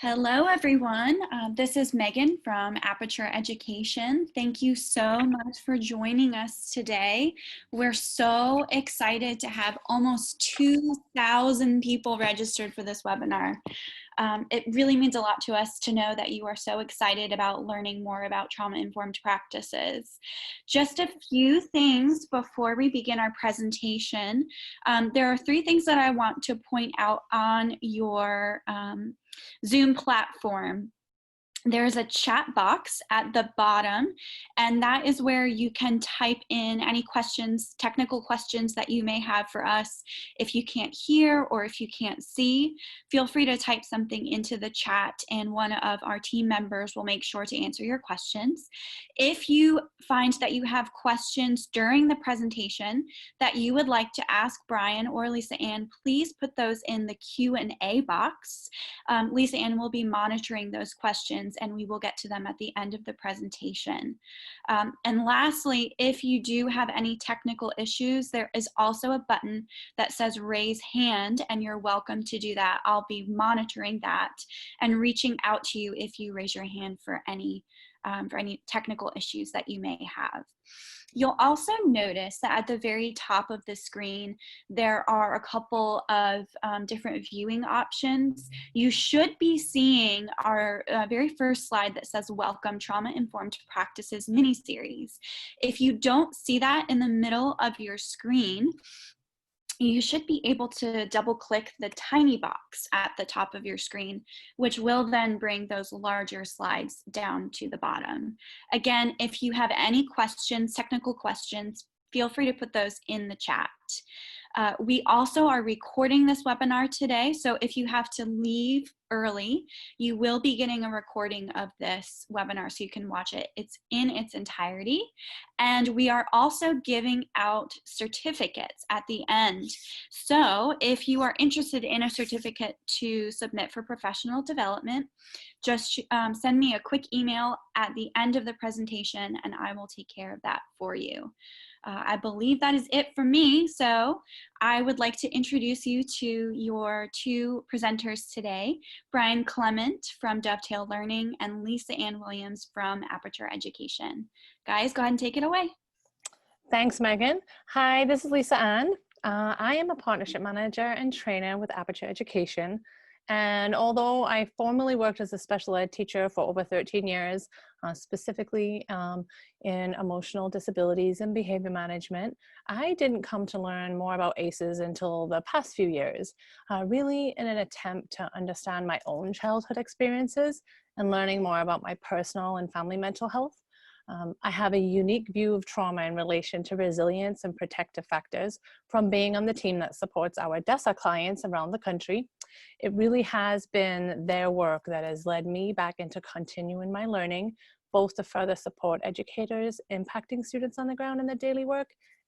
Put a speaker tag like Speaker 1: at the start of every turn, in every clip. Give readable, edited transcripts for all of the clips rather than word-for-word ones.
Speaker 1: Hello, everyone. This is Megan from Aperture Education. Thank you so much for joining us today. We're so excited to have almost 2,000 people registered for this webinar. It really means a lot to us to know that you are so excited about learning more about trauma-informed practices. Just a few things before we begin our presentation. There are three things that I want to point out on your Zoom platform. There's a chat box at the bottom, and that is where you can type in any questions, technical questions that you may have for us. If you can't hear or if you can't see, feel free to type something into the chat and one of our team members will make sure to answer your questions. If you find that you have questions during the presentation that you would like to ask Brian or Lisa Ann, please put those in the Q&A box. Lisa Ann will be monitoring those questions and we will get to them at the end of the presentation. And lastly, if you do have any technical issues, there is also a button that says raise hand, and you're welcome to do that. I'll be monitoring that and reaching out to you if you raise your hand for any technical issues that you may have. You'll also notice that at the very top of the screen, there are a couple of different viewing options. You should be seeing our very first slide that says Welcome Trauma-Informed Practices mini-series. If you don't see that in the middle of your screen, you should be able to double click the tiny box at the top of your screen, which will then bring those larger slides down to the bottom. Again, if you have any questions, technical questions, feel free to put those in the chat. We also are recording this webinar today, so if you have to leave early, you will be getting a recording of this webinar so you can watch it. It's in its entirety. And we are also giving out certificates at the end. So if you are interested in a certificate to submit for professional development, just send me a quick email at the end of the presentation and I will take care of that for you. I believe that is it for me, so I would like to introduce you to your two presenters today, Brian Clement from Dovetail Learning and Lisa Ann Williams from Aperture Education. Guys, go ahead and take it away.
Speaker 2: Thanks, Megan. Hi, this is Lisa Ann. I am a partnership manager and trainer with Aperture Education. And although I formerly worked as a special ed teacher for over 13 years, specifically in emotional disabilities and behavior management, I didn't come to learn more about ACEs until the past few years, really in an attempt to understand my own childhood experiences and learning more about my personal and family mental health. I have a unique view of trauma in relation to resilience and protective factors from being on the team that supports our DESA clients around the country. It really has been their work that has led me back into continuing my learning, both to further support educators impacting students on the ground in their daily work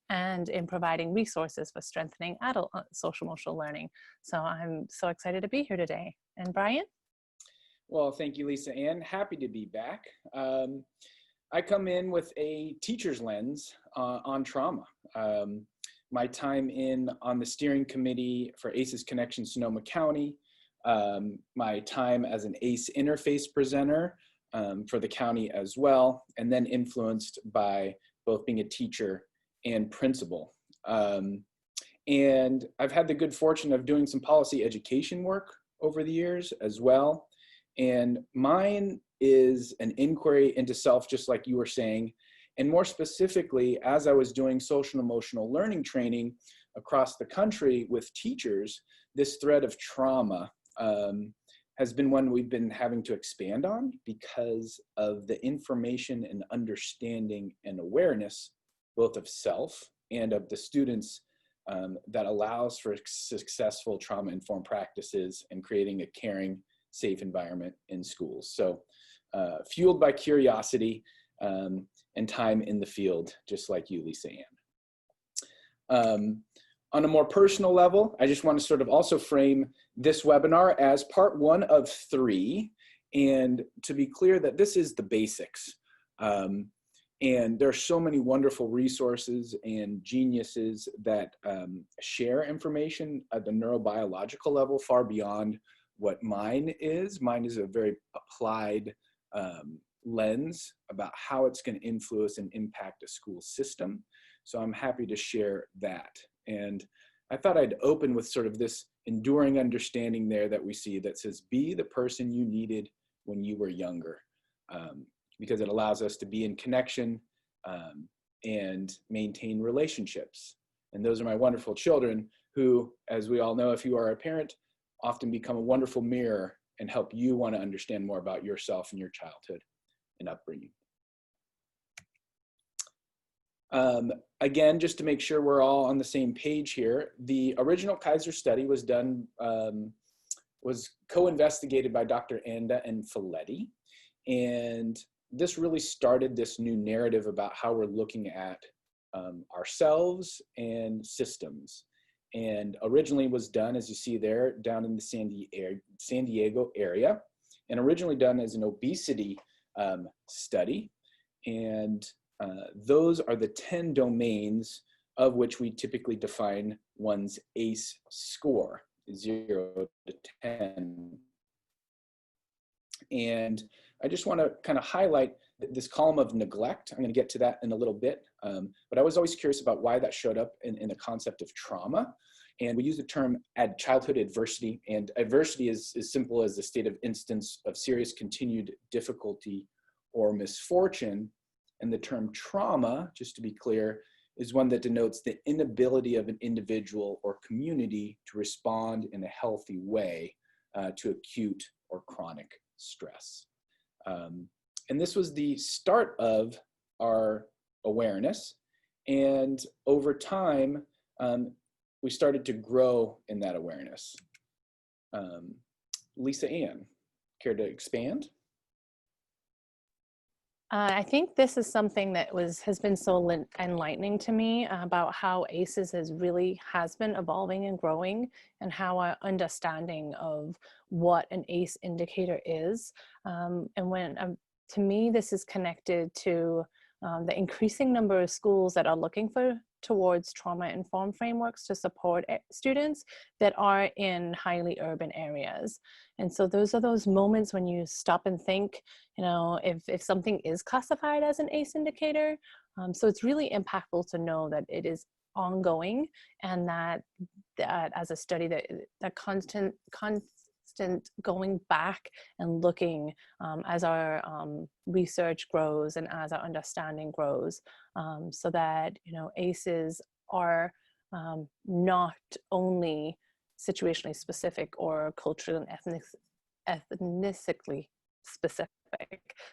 Speaker 2: and in providing resources for strengthening adult social emotional learning. So I'm so excited to be here today. And Brian?
Speaker 3: Well, thank you, Lisa Ann. Happy to be back. I come in with a teacher's lens on trauma. My time on the steering committee for ACEs Connection Sonoma County, my time as an ACE interface presenter for the county as well, and then influenced by both being a teacher and principal. And I've had the good fortune of doing some policy education work over the years as well. And mine is an inquiry into self, just like you were saying. And more specifically, as I was doing social and emotional learning training across the country with teachers, this thread of trauma has been one we've been having to expand on because of the information and understanding and awareness, both of self and of the students, that allows for successful trauma-informed practices and creating a caring, safe environment in schools. So fueled by curiosity and time in the field, just like you, Lisa Ann. On a more personal level, I just want to sort of also frame this webinar as part one of 3, and to be clear that this is the basics. And there are so many wonderful resources and geniuses that share information at the neurobiological level far beyond what mine is. Mine is a very applied lens about how it's going to influence and impact a school system. So I'm happy to share that. And I thought I'd open with sort of this enduring understanding there that we see that says, be the person you needed when you were younger, because it allows us to be in connection and maintain relationships. And those are my wonderful children who, as we all know, if you are a parent, often become a wonderful mirror and help you want to understand more about yourself and your childhood and upbringing. Again, just to make sure we're all on the same page here, the original Kaiser study was done, was co-investigated by Dr. Anda and Folletti. And this really started this new narrative about how we're looking at ourselves and systems. And originally was done, as you see there, down in the San Diego area, and originally done as an obesity study. And those are the 10 domains of which we typically define one's ACE score, 0 to 10. And I just want to kind of highlight this column of neglect. I'm going to get to that in a little bit. But I was always curious about why that showed up in the concept of trauma. And we use the term childhood adversity. And adversity is as simple as the state of instance of serious continued difficulty or misfortune. And the term trauma, just to be clear, is one that denotes the inability of an individual or community to respond in a healthy way to acute or chronic stress. And this was the start of our awareness. And over time, we started to grow in that awareness. Lisa Ann, care to expand?
Speaker 2: I think this is something that has been so enlightening to me about how ACEs has been evolving and growing, and how our understanding of what an ACE indicator is. And when, to me, this is connected to the increasing number of schools that are looking towards trauma-informed frameworks to support students that are in highly urban areas. And so those are those moments when you stop and think, you know, if something is classified as an ACE indicator. So it's really impactful to know that it is ongoing, and that as a study that constant going back and looking as our research grows and as our understanding grows, so that, you know, ACEs are not only situationally specific or culturally and ethnically specific.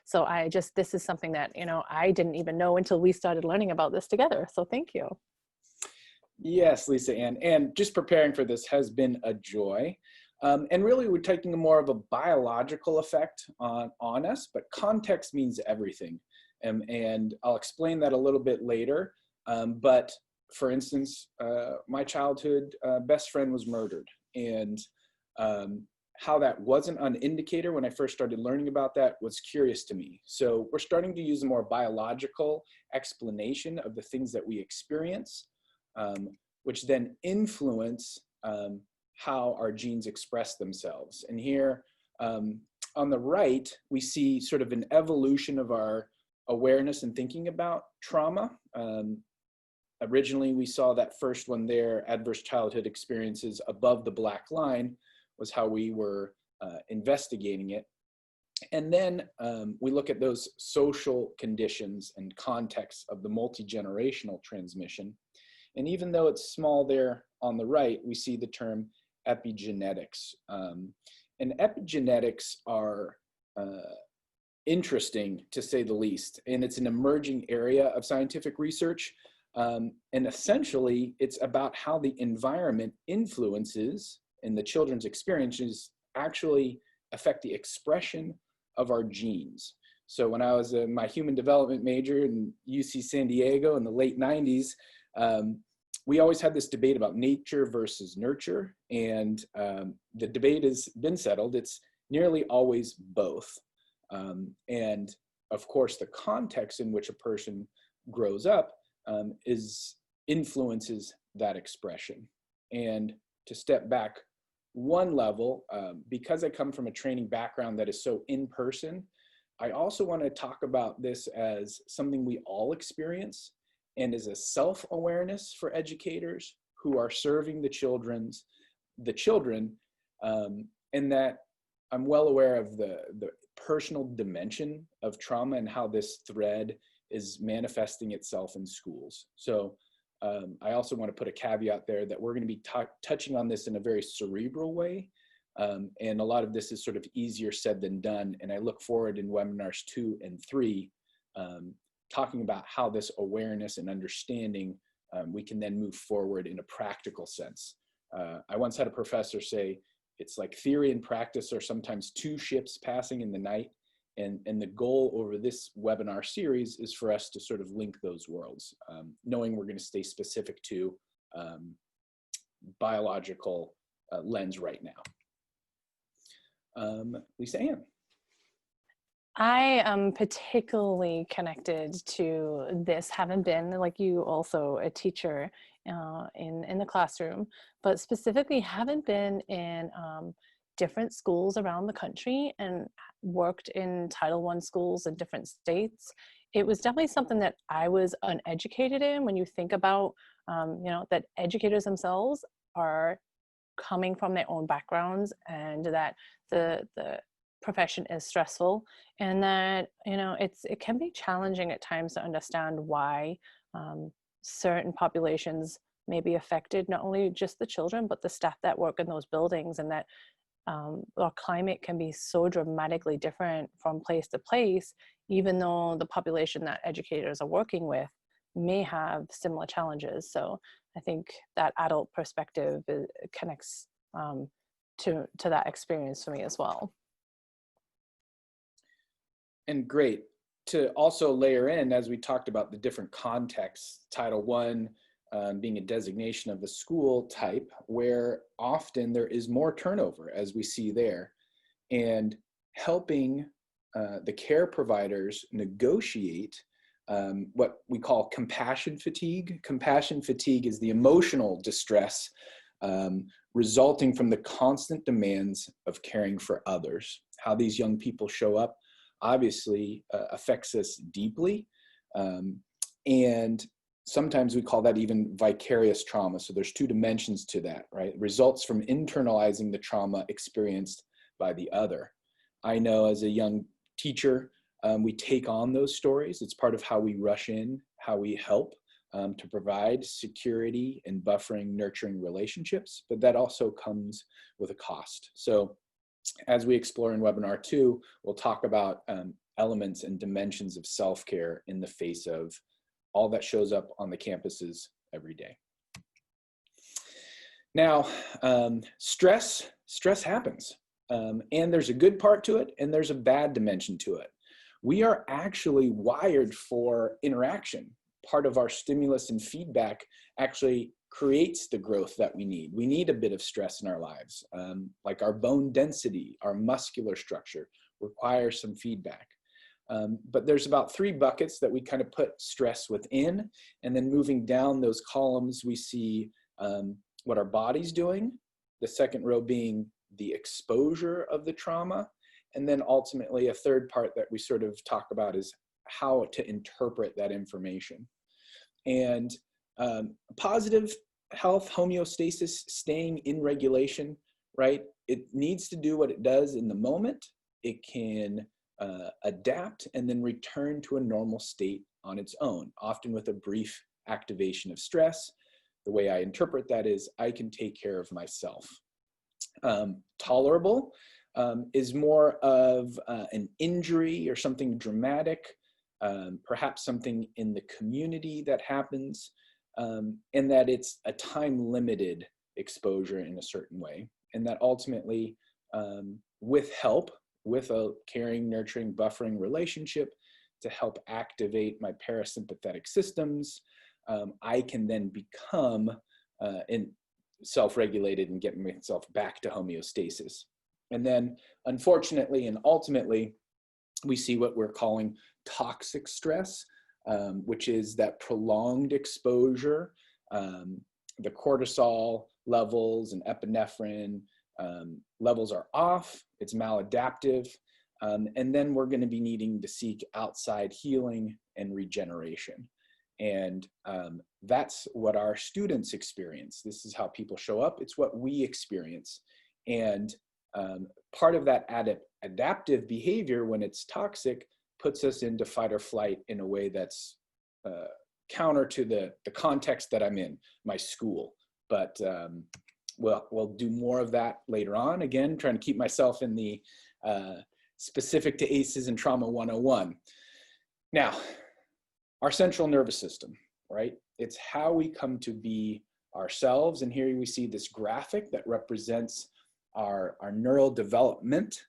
Speaker 2: So this is something that, you know, I didn't even know until we started learning about this together. So thank you.
Speaker 3: Yes, Lisa Ann. And just preparing for this has been a joy. And really, we're taking more of a biological effect on us, but context means everything. And I'll explain that a little bit later. But for instance, my childhood best friend was murdered. And how that wasn't an indicator when I first started learning about that was curious to me. So we're starting to use a more biological explanation of the things that we experience, which then influence how our genes express themselves. And here on the right, we see sort of an evolution of our awareness and thinking about trauma. Originally, we saw that first one there, adverse childhood experiences above the black line, was how we were investigating it. And then we look at those social conditions and contexts of the multi-generational transmission. And even though it's small there on the right, we see the term epigenetics. And epigenetics are interesting, to say the least. And it's an emerging area of scientific research. And essentially, it's about how the environment influences and the children's experiences actually affect the expression of our genes. So when I was my human development major in UC San Diego in the late 90s, we always had this debate about nature versus nurture. And the debate has been settled. It's nearly always both. And of course, the context in which a person grows up influences that expression. And to step back one level, because I come from a training background that is so in person, I also want to talk about this as something we all experience and as a self-awareness for educators who are serving the children, and that I'm well aware of the personal dimension of trauma and how this thread is manifesting itself in schools. So I also want to put a caveat there that we're going to be touching on this in a very cerebral way. And a lot of this is sort of easier said than done. And I look forward in webinars 2 and 3, talking about how this awareness and understanding, we can then move forward in a practical sense. I once had a professor say, it's like theory and practice are sometimes two ships passing in the night. And the goal over this webinar series is for us to sort of link those worlds, knowing we're going to stay specific to biological lens right now. Lisa Ann.
Speaker 2: I am particularly connected to this, having been, like you, also a teacher in the classroom, but specifically haven't been in different schools around the country and worked in Title I schools in different states. It was definitely something that I was uneducated in. When you think about, that educators themselves are coming from their own backgrounds, and that the profession is stressful, and that it can be challenging at times to understand why certain populations may be affected, not only just the children but the staff that work in those buildings, and that our climate can be so dramatically different from place to place, even though the population that educators are working with may have similar challenges. So I think that adult perspective connects to that experience for me as well.
Speaker 3: And great to also layer in, as we talked about the different contexts, Title I being a designation of the school type, where often there is more turnover, as we see there, and helping the care providers negotiate what we call compassion fatigue. Compassion fatigue is the emotional distress resulting from the constant demands of caring for others. How these young people show up obviously affects us deeply. And sometimes we call that even vicarious trauma. So there's two dimensions to that, right? It results from internalizing the trauma experienced by the other. I know as a young teacher, we take on those stories. It's part of how we rush in, how we help to provide security and buffering, nurturing relationships, but that also comes with a cost. So as we explore in webinar 2, we'll talk about elements and dimensions of self-care in the face of all that shows up on the campuses every day. Now, stress happens, and there's a good part to it, and there's a bad dimension to it. We are actually wired for interaction. Part of our stimulus and feedback actually creates the growth that we need. We need a bit of stress in our lives, like our bone density, our muscular structure requires some feedback. But there's about 3 buckets that we kind of put stress within, and then moving down those columns, we see what our body's doing, the second row being the exposure of the trauma, and then ultimately a third part that we sort of talk about is how to interpret that information. And positive health, homeostasis, staying in regulation, right? It needs to do what it does in the moment. It can adapt and then return to a normal state on its own, often with a brief activation of stress. The way I interpret that is I can take care of myself. Tolerable is more of an injury or something dramatic, perhaps something in the community that happens, and that it's a time-limited exposure in a certain way, and that ultimately, with help, with a caring, nurturing, buffering relationship to help activate my parasympathetic systems, I can then become self-regulated and get myself back to homeostasis. And then, unfortunately and ultimately, we see what we're calling toxic stress, which is that prolonged exposure, the cortisol levels and epinephrine, levels are off, it's maladaptive, and then we're going to be needing to seek outside healing and regeneration. And that's what our students experience. This is how people show up. It's what we experience. And part of that adaptive behavior, when it's toxic, puts us into fight or flight in a way that's counter to the context that I'm in, my school. But we'll do more of that later on. Again, trying to keep myself in the specific to ACEs and Trauma 101. Now, our central nervous system, right? It's how we come to be ourselves. And here we see this graphic that represents our neural development.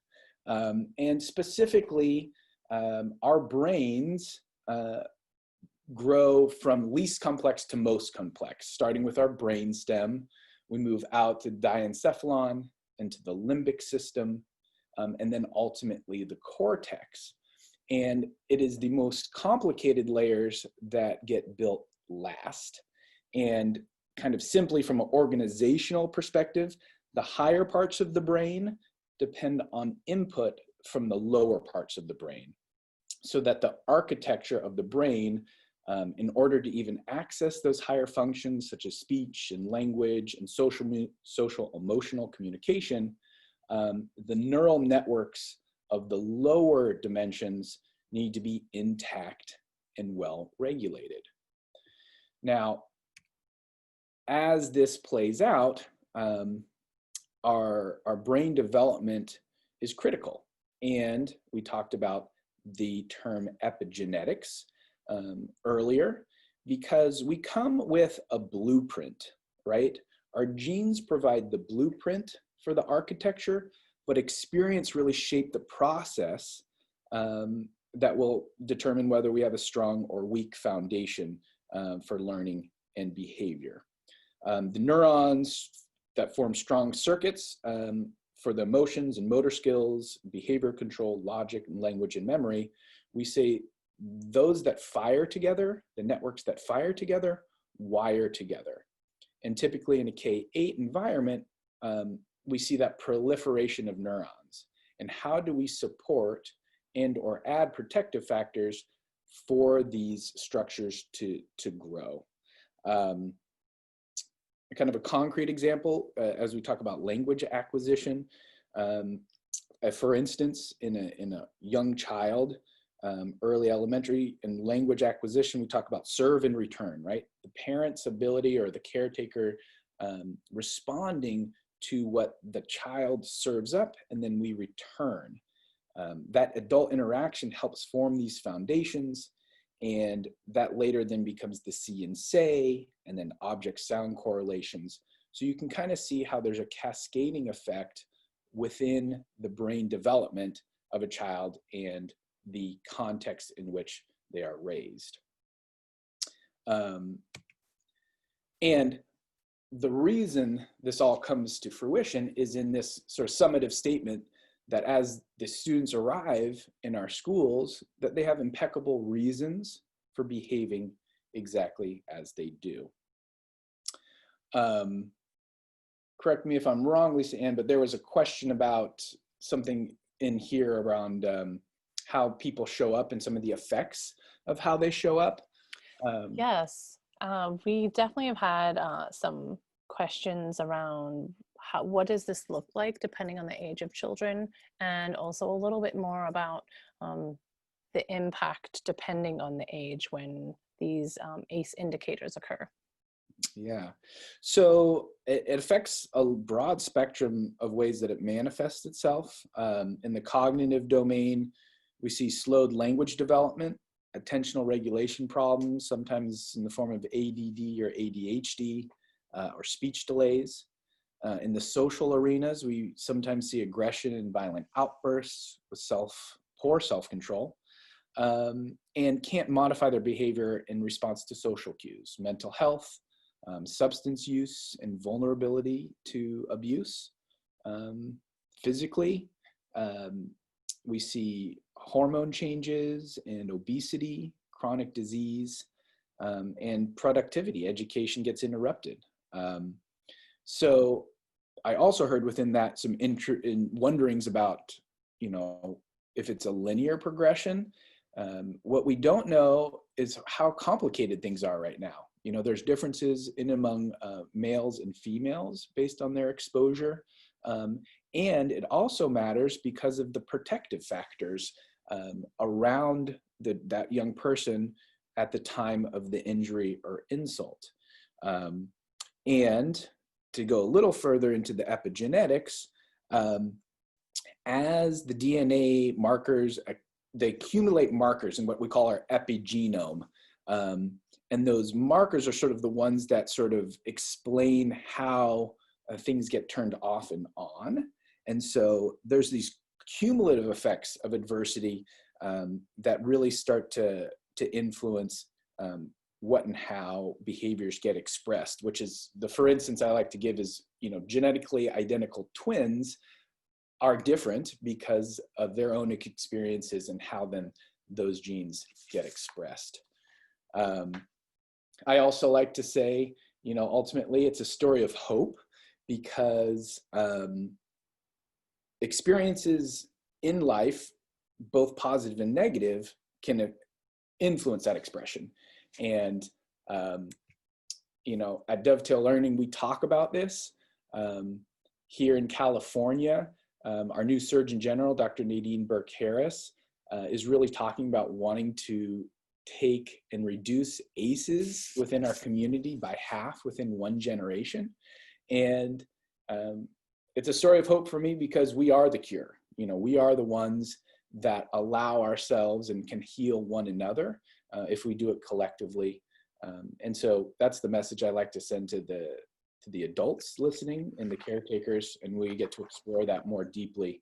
Speaker 3: And specifically, our brains grow from least complex to most complex. Starting with our brain stem, we move out to diencephalon, into the limbic system, and then ultimately the cortex. And it is the most complicated layers that get built last. And kind of simply from an organizational perspective, the higher parts of the brain depend on input from the lower parts of the brain. So that the architecture of the brain, in order to even access those higher functions such as speech and language and social emotional communication, the neural networks of the lower dimensions need to be intact and well regulated. Now, as this plays out, our brain development is critical. And we talked about the term epigenetics earlier, because we come with a blueprint, right? Our genes provide the blueprint for the architecture, but experience really shape the process that will determine whether we have a strong or weak foundation for learning and behavior. The neurons that form strong circuits for the emotions and motor skills, behavior control, logic, and language and memory, we say those that fire together, the networks that fire together, wire together. And typically in a K-8 environment, we see that proliferation of neurons. And how do we support and or add protective factors for these structures to grow? Kind of a concrete example, as we talk about language acquisition, for instance, in a young child, early elementary and language acquisition, we talk about serve and return, right? The parent's ability or the caretaker responding to what the child serves up, and then we return. That adult interaction helps form these foundations, and that later then becomes the see and say, and then object sound correlations. So you can kind of see how there's a cascading effect within the brain development of a child and the context in which they are raised. And the reason this all comes to fruition is in this sort of summative statement that as the students arrive in our schools, that they have impeccable reasons for behaving exactly as they do. Correct me if I'm wrong, Lisa Ann, but there was a question about something in here around how people show up and some of the effects of how they show up.
Speaker 2: Yes, we definitely have had some questions around what does this look like depending on the age of children, and also a little bit more about the impact depending on the age when these ACE indicators occur.
Speaker 3: Yeah, so it affects a broad spectrum of ways that it manifests itself. In the cognitive domain, we see slowed language development, attentional regulation problems, sometimes in the form of ADD or ADHD, or speech delays. In the social arenas, we sometimes see aggression and violent outbursts with poor self-control, and can't modify their behavior in response to social cues. Mental health, substance use, and vulnerability to abuse. Physically, we see hormone changes and obesity, chronic disease, and productivity. Education gets interrupted. So I also heard within that some wonderings about, if it's a linear progression. What we don't know is how complicated things are right now. There's differences in among males and females based on their exposure. And it also matters because of the protective factors around that young person at the time of the injury or insult. And to go a little further into the epigenetics, as the DNA markers, they accumulate markers in what we call our epigenome. And those markers are sort of the ones that sort of explain how things get turned off and on. And so there's these cumulative effects of adversity that really start to influence what and how behaviors get expressed, which is for instance I like to give is, genetically identical twins are different because of their own experiences and how then those genes get expressed. I also like to say, ultimately it's a story of hope because experiences in life, both positive and negative, can influence that expression. And, at Dovetail Learning, we talk about this. Here in California, our new Surgeon General, Dr. Nadine Burke-Harris, is really talking about wanting to take and reduce ACEs within our community by half within one generation. And it's a story of hope for me because we are the cure. We are the ones that allow ourselves and can heal one another if we do it collectively. And so that's the message I like to send to the adults listening and the caretakers, and we get to explore that more deeply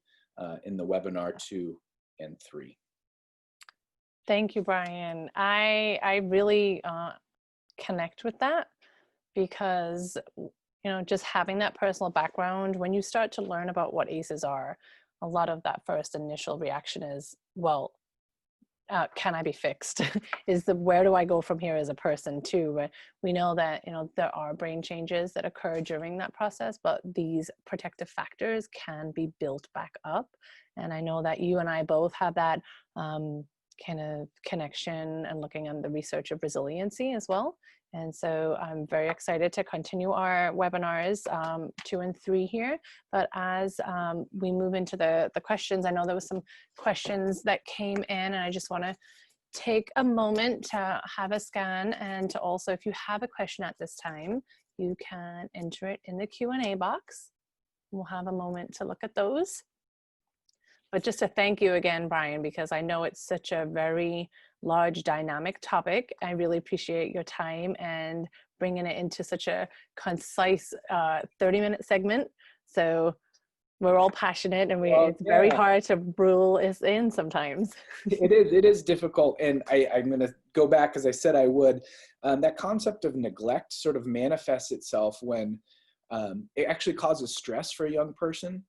Speaker 3: in the webinar 2 and 3.
Speaker 2: Thank you, Brian. I really connect with that because, just having that personal background, when you start to learn about what ACEs are, a lot of that first initial reaction is, well, can I be fixed? Where do I go from here as a person too? But we know that, there are brain changes that occur during that process, but these protective factors can be built back up. And I know that you and I both have that kind of connection and looking at the research of resiliency as well. And so I'm very excited to continue our webinars 2 and 3 here. But as we move into the questions, I know there was some questions that came in, and I just want to take a moment to have a scan, and to also, if you have a question at this time, you can enter it in the Q&A box. We'll have a moment to look at those. But just to thank you again, Brian, because I know it's such a very large dynamic topic. I really appreciate your time and bringing it into such a concise 30-minute segment. So we're all passionate, and it's very hard to rule us in sometimes.
Speaker 3: It is difficult. And I'm going to go back, as I said I would. That concept of neglect sort of manifests itself when it actually causes stress for a young person.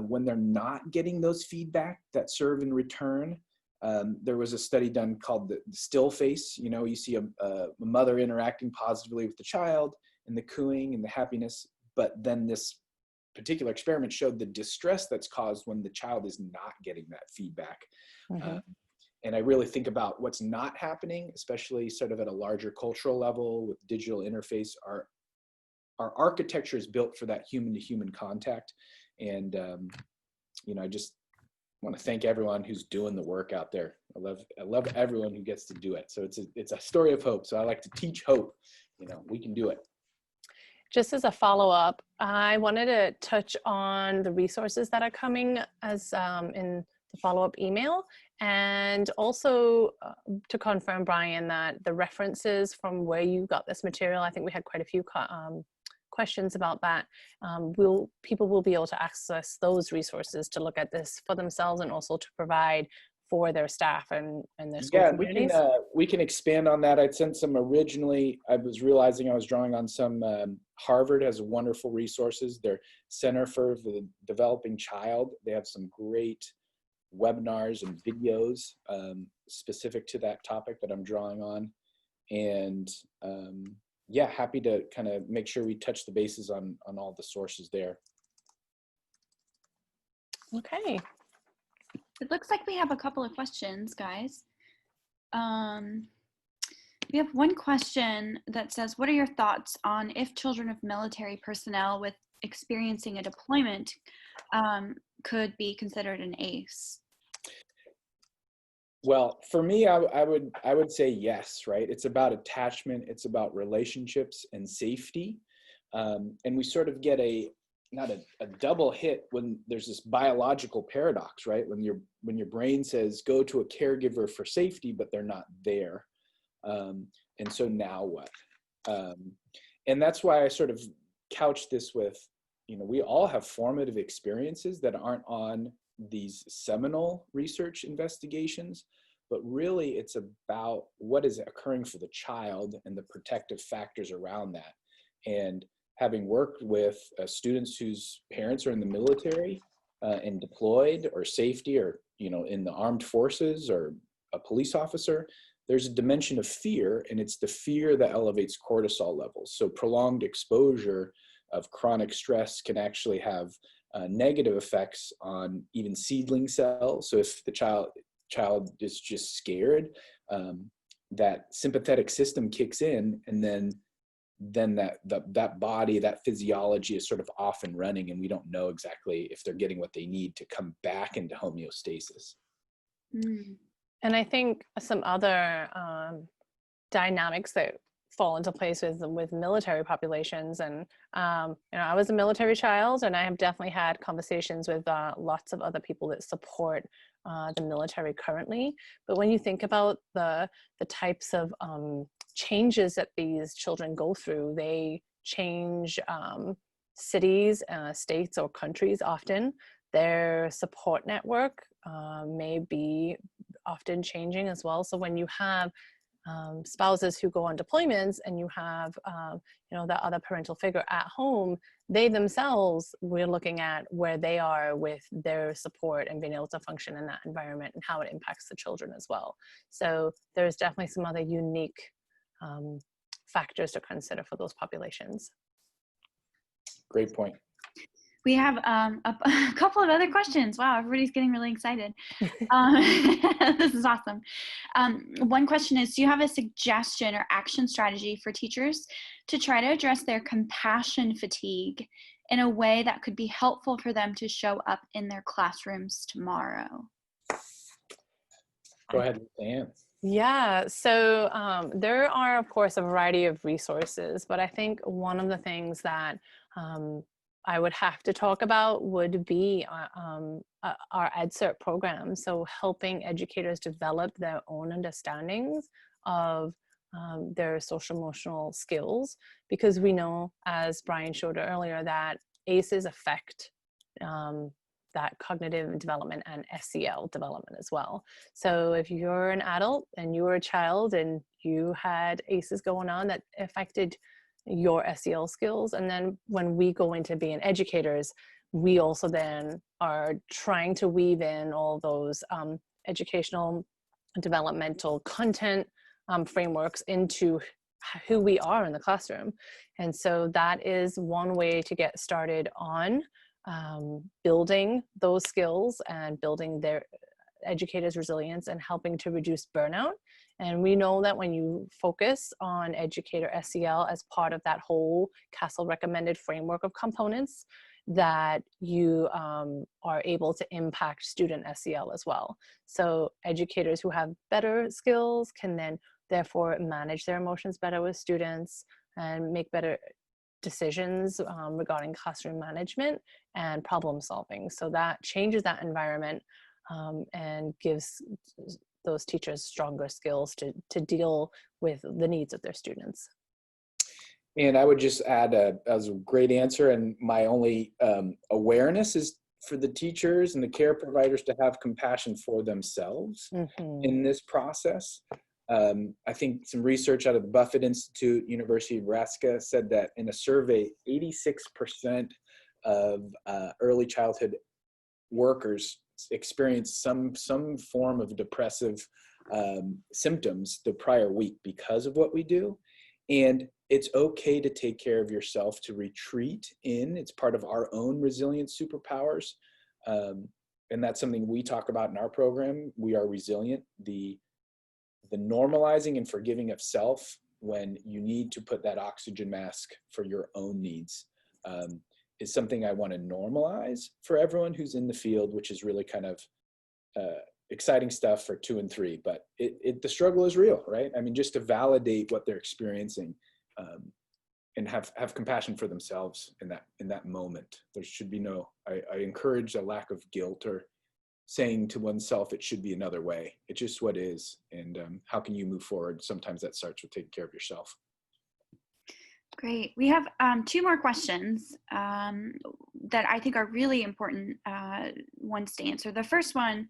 Speaker 3: When they're not getting those feedback that serve in return. There was a study done called the still face. You see a mother interacting positively with the child and the cooing and the happiness, but then this particular experiment showed the distress that's caused when the child is not getting that feedback. Mm-hmm. And I really think about what's not happening, especially sort of at a larger cultural level with digital interface. Our architecture is built for that human-to-human contact. And, I just want to thank everyone who's doing the work out there. I love everyone who gets to do it. So it's a story of hope. So I like to teach hope. We can do it.
Speaker 2: Just as a follow-up, I wanted to touch on the resources that are coming as in the follow-up email, and also to confirm, Brian, that the references from where you got this material, I think we had quite a few questions about that. People will be able to access those resources to look at this for themselves, and also to provide for their staff and their school communities.
Speaker 3: We can expand on that. I'd sent some originally. I was realizing I was drawing on some. Harvard has wonderful resources. Their Center for the Developing Child, they have some great webinars and videos specific to that topic that I'm drawing on. And happy to kind of make sure we touch the bases on all the sources there.
Speaker 2: Okay.
Speaker 1: It looks like we have a couple of questions, guys. We have one question that says, what are your thoughts on if children of military personnel with experiencing a deployment could be considered an ACE?
Speaker 3: Well, for me, I would say yes, right? It's about attachment, it's about relationships and safety. And we sort of get not a double hit when there's this biological paradox, right? When your brain says go to a caregiver for safety, but they're not there. And so now what? And that's why I sort of couch this with, we all have formative experiences that aren't on these seminal research investigations, but really it's about what is occurring for the child and the protective factors around that. And having worked with students whose parents are in the military and deployed or safety or, in the armed forces or a police officer, there's a dimension of fear, and it's the fear that elevates cortisol levels. So prolonged exposure of chronic stress can actually have negative effects on even seedling cells. So if the child is just scared, that sympathetic system kicks in, and then that body, that physiology is sort of off and running, and we don't know exactly if they're getting what they need to come back into homeostasis.
Speaker 1: Mm.
Speaker 2: And I think some other dynamics that fall into place with military populations, and I was a military child, and I have definitely had conversations with lots of other people that support the military currently. But when you think about the types of changes that these children go through, they change cities, states, or countries often. Their support network may be often changing as well. So when you have spouses who go on deployments, and you have that other parental figure at home, they themselves, we're looking at where they are with their support and being able to function in that environment and how it impacts the children as well. So there's definitely some other unique factors to consider for those populations.
Speaker 3: Great point.
Speaker 1: We have a couple of other questions. Wow, everybody's getting really excited. This is awesome. One question is, do you have a suggestion or action strategy for teachers to try to address their compassion fatigue in a way that could be helpful for them to show up in their classrooms tomorrow?
Speaker 3: Go ahead, Anne.
Speaker 2: Yeah, so there are, of course, a variety of resources, but I think one of the things that I would have to talk about would be our EdCert program. So helping educators develop their own understandings of their social emotional skills, because we know, as Brian showed earlier, that ACEs affect that cognitive development and SEL development as well. So if you're an adult and you were a child and you had ACEs going on that affected your SEL skills, and then when we go into being educators, we also then are trying to weave in all those educational developmental content frameworks into who we are in the classroom. And so that is one way to get started on building those skills and building their educators' resilience and helping to reduce burnout. And we know that when you focus on educator SEL as part of that whole CASEL recommended framework of components, that you are able to impact student SEL as well. So educators who have better skills can then therefore manage their emotions better with students and make better decisions regarding classroom management and problem solving. So that changes that environment and gives those teachers stronger skills to deal with the needs of their students.
Speaker 3: And I would just add, that was a great answer. And my only awareness is for the teachers and the care providers to have compassion for themselves in this process. I think some research out of the Buffett Institute, University of Nebraska, said that in a survey, 86% of early childhood workers experience some form of depressive symptoms the prior week because of what we do. And it's okay to take care of yourself, to retreat in. It's part of our own resilience superpowers. and that's something we talk about in our program, We Are Resilient, the normalizing and forgiving of self when you need to put that oxygen mask for your own needs, is something I want to normalize for everyone who's in the field, which is really kind of exciting stuff for 2 and 3. But the struggle is real, right? I mean, just to validate what they're experiencing, and have compassion for themselves in that moment. There should be I encourage a lack of guilt or saying to oneself it should be another way. It's just what is, and how can you move forward? Sometimes that starts with taking care of yourself.
Speaker 1: Great. We have 2 more questions that I think are really important ones to answer. The first one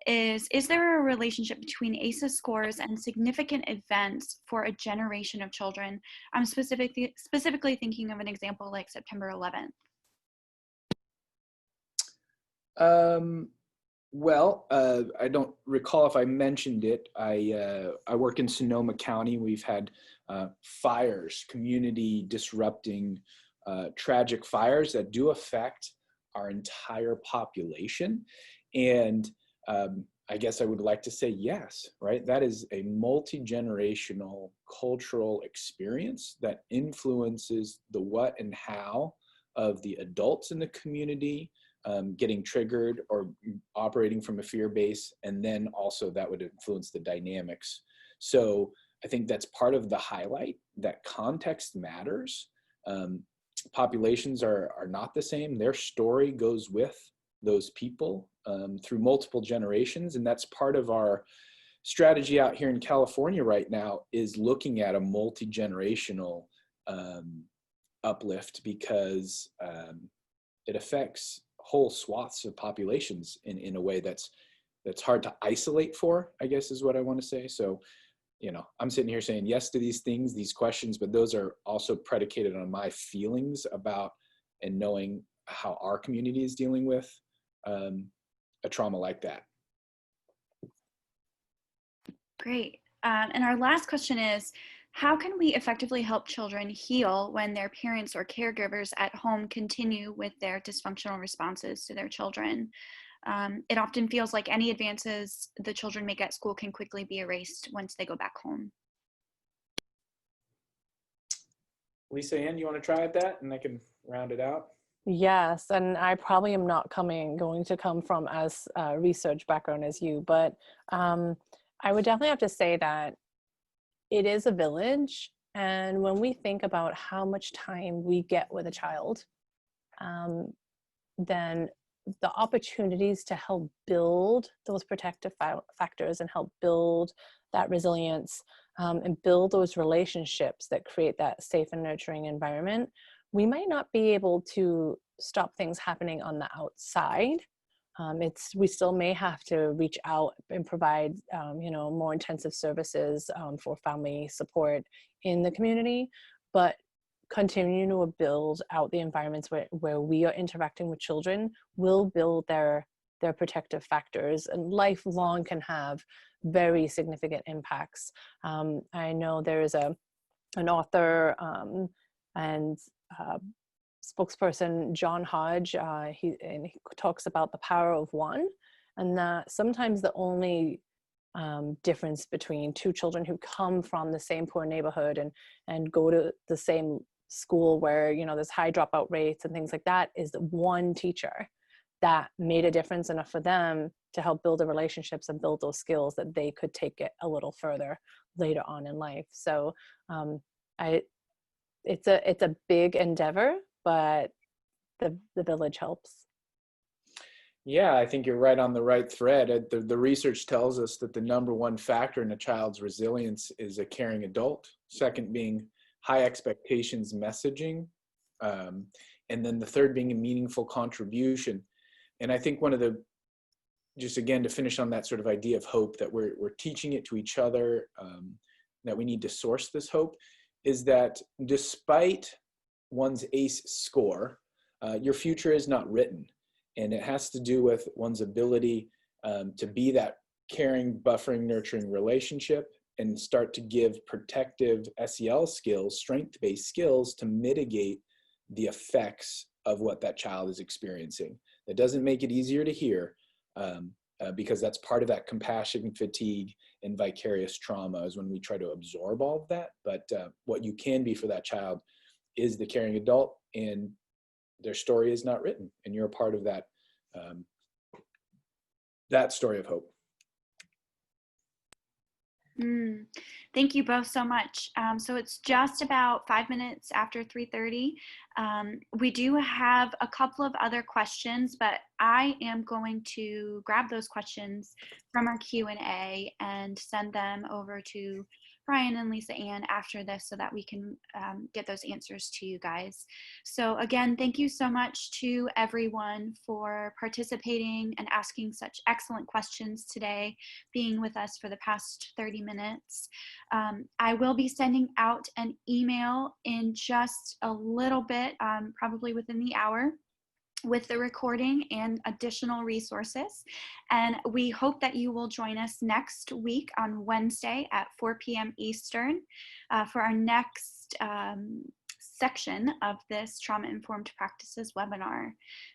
Speaker 1: is there a relationship between ACEs scores and significant events for a generation of children? I'm specifically thinking of an example like September 11th.
Speaker 3: Well, I don't recall if I mentioned it. I work in Sonoma County. We've had fires, community disrupting, tragic fires that do affect our entire population. And I guess I would like to say yes, right? That is a multi-generational cultural experience that influences the what and how of the adults in the community, getting triggered or operating from a fear base, and then also that would influence the dynamics. So I think that's part of the highlight, that context matters. Populations are not the same. Their story goes with those people through multiple generations, and that's part of our strategy out here in California right now, is looking at a multi-generational uplift, because it affects whole swaths of populations in a way that's hard to isolate for, I guess is what I want to say. So, I'm sitting here saying yes to these things, these questions, but those are also predicated on my feelings about and knowing how our community is dealing with a trauma like that.
Speaker 1: Great. And our last question is, how can we effectively help children heal when their parents or caregivers at home continue with their dysfunctional responses to their children? It often feels like any advances the children make at school can quickly be erased once they go back home.
Speaker 3: Lisa Ann, you want to try at that, and I can round it out?
Speaker 2: Yes, and I probably am not going to come from as a research background as you, but I would definitely have to say that it is a village. And when we think about how much time we get with a child, then the opportunities to help build those protective factors and help build that resilience and build those relationships that create that safe and nurturing environment, we might not be able to stop things happening on the outside. We still may have to reach out and provide, more intensive services for family support in the community, but continue to build out the environments where we are interacting with children will build their protective factors, and lifelong can have very significant impacts. I know there is an author and spokesperson, John Hodge, he talks about the power of one, and that sometimes the only difference between 2 children who come from the same poor neighborhood and go to the same school where there's high dropout rates and things like that is one teacher that made a difference enough for them to help build the relationships and build those skills that they could take it a little further later on in life. So it's a big endeavor, but the village helps.
Speaker 3: Yeah, I think you're right on the right thread. The research tells us that the number one factor in a child's resilience is a caring adult. Second being high expectations messaging. And then the third being a meaningful contribution. And I think one of the, just again, to finish on that sort of idea of hope, that we're teaching it to each other, that we need to source this hope, is that despite one's ACE score, your future is not written. And it has to do with one's ability to be that caring, buffering, nurturing relationship, and start to give protective SEL skills, strength-based skills, to mitigate the effects of what that child is experiencing. That doesn't make it easier to hear, because that's part of that compassion fatigue and vicarious trauma is when we try to absorb all of that. But what you can be for that child is the caring adult, and their story is not written, and you're a part of that, that story of hope.
Speaker 1: Thank you both so much. So it's just about 5 minutes after 3:30. We do have a couple of other questions, but I am going to grab those questions from our Q&A and send them over to Brian and Lisa Ann after this so that we can get those answers to you guys. So again, thank you so much to everyone for participating and asking such excellent questions today, being with us for the past 30 minutes. I will be sending out an email in just a little bit, probably within the hour, with the recording and additional resources. And we hope that you will join us next week on Wednesday at 4 p.m. Eastern for our next section of this Trauma-Informed Practices webinar.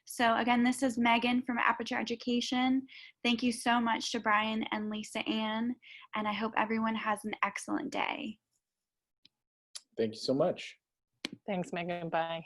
Speaker 1: So again, this is Megan from Aperture Education. Thank you so much to Brian and Lisa Ann, and I hope everyone has an excellent day.
Speaker 3: Thank you so much.
Speaker 2: Thanks, Megan. Bye.